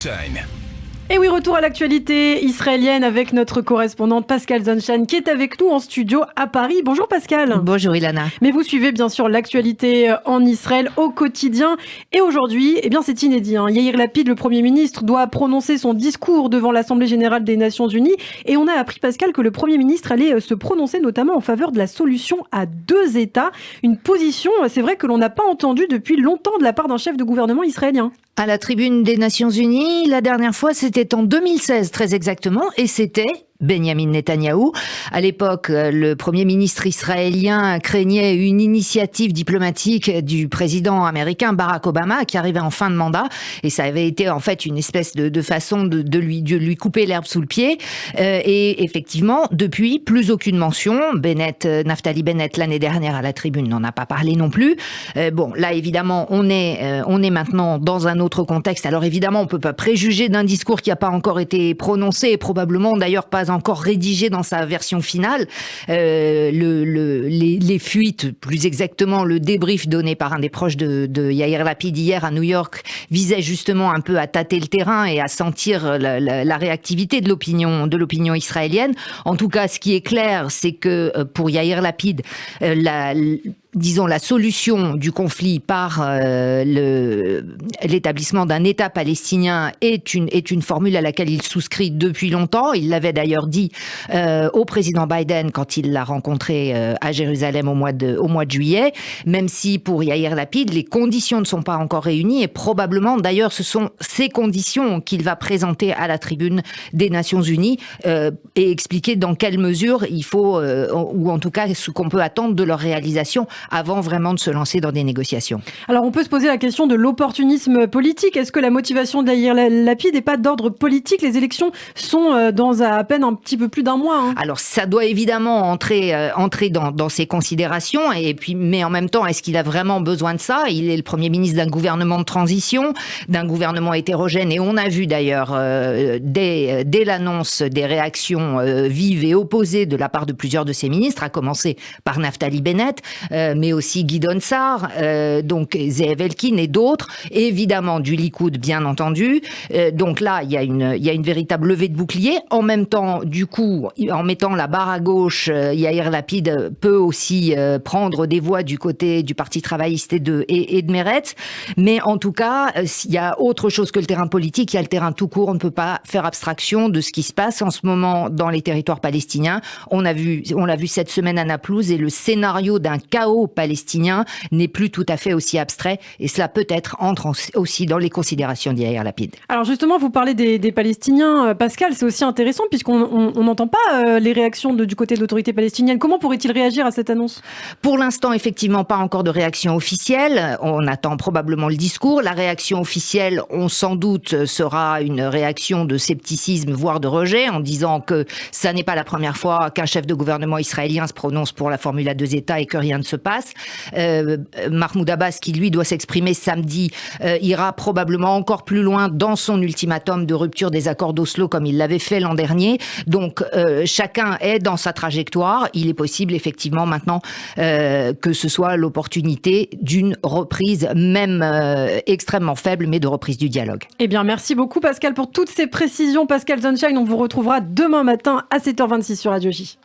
Time. Et oui, retour à l'actualité israélienne avec notre correspondante Pascal Zonshine qui est avec nous en studio à Paris. Bonjour Pascal. Bonjour Ilana. Mais vous suivez bien sûr l'actualité en Israël au quotidien. Et aujourd'hui, c'est inédit. Yair Lapid, le Premier ministre, doit prononcer son discours devant l'Assemblée générale des Nations Unies. Et on a appris, Pascal, que le Premier ministre allait se prononcer notamment en faveur de la solution à deux États. Une position, c'est vrai, que l'on n'a pas entendue depuis longtemps de la part d'un chef de gouvernement israélien. À la tribune des Nations Unies, la dernière fois, c'était en 2016, très exactement, et c'était Benjamin Netanyahou. À l'époque, le Premier ministre israélien craignait une initiative diplomatique du président américain Barack Obama qui arrivait en fin de mandat, et ça avait été en fait une espèce de façon de lui couper l'herbe sous le pied. Et effectivement, depuis, plus aucune mention. Naftali Bennett, l'année dernière à la tribune, n'en a pas parlé non plus. Bon, là évidemment, on est maintenant dans un autre contexte. Alors évidemment, on peut pas préjuger d'un discours qui n'a pas encore été prononcé et probablement d'ailleurs pas encore rédigé dans sa version finale. Les fuites, plus exactement le débrief donné par un des proches de Yair Lapid hier à New York, visait justement un peu à tâter le terrain et à sentir la réactivité de l'opinion israélienne. En tout cas, ce qui est clair, c'est que pour Yair Lapid, la solution du conflit par l'établissement d'un État palestinien est une formule à laquelle il souscrit depuis longtemps. Il l'avait d'ailleurs dit au président Biden quand il l'a rencontré à Jérusalem au mois de juillet, même si pour Yair Lapid, les conditions ne sont pas encore réunies et probablement d'ailleurs ce sont ces conditions qu'il va présenter à la tribune des Nations Unies et expliquer dans quelle mesure il faut, ou en tout cas ce qu'on peut attendre de leur réalisation avant vraiment de se lancer dans des négociations. Alors on peut se poser la question de l'opportunisme politique. Est-ce que la motivation de Yair Lapid n'est pas d'ordre politique? Les élections sont dans à peine un petit peu plus d'un mois. Alors ça doit évidemment entrer dans ces considérations, et puis, mais en même temps, est-ce qu'il a vraiment besoin de ça? Il est le Premier ministre d'un gouvernement de transition, d'un gouvernement hétérogène, et on a vu d'ailleurs dès l'annonce des réactions vives et opposées de la part de plusieurs de ses ministres, à commencer par Naftali Bennett, mais aussi Gideon Sa'ar, donc Ze'ev Elkin et d'autres, évidemment du Likoud bien entendu. Donc là, il y a une véritable levée de bouclier. En même temps, du coup, en mettant la barre à gauche, Yair Lapid peut aussi prendre des voix du côté du Parti travailliste et de Meretz. Mais en tout cas, il y a autre chose que le terrain politique, il y a le terrain tout court. On ne peut pas faire abstraction de ce qui se passe en ce moment dans les territoires palestiniens. On l'a vu cette semaine à Naplouse, et le scénario d'un chaos palestinien n'est plus tout à fait aussi abstrait, et cela peut-être entre aussi dans les considérations d'Yair Lapid. Alors justement, vous parlez des Palestiniens, Pascal, c'est aussi intéressant puisqu'on n'entend pas les réactions du côté de l'autorité palestinienne. Comment pourrait-il réagir à cette annonce? Pour l'instant, effectivement, pas encore de réaction officielle. On attend probablement le discours. La réaction officielle, sans doute, sera une réaction de scepticisme, voire de rejet, en disant que ça n'est pas la première fois qu'un chef de gouvernement israélien se prononce pour la formule à deux États et que rien ne se passe. Mahmoud Abbas, qui lui doit s'exprimer samedi, ira probablement encore plus loin dans son ultimatum de rupture des accords d'Oslo comme il l'avait fait l'an dernier. Donc chacun est dans sa trajectoire. Il est possible effectivement maintenant que ce soit l'opportunité d'une reprise, même extrêmement faible, mais de reprise du dialogue. Eh bien merci beaucoup Pascal pour toutes ces précisions. Pascal Zonshine, on vous retrouvera demain matin à 7h26 sur Radio J.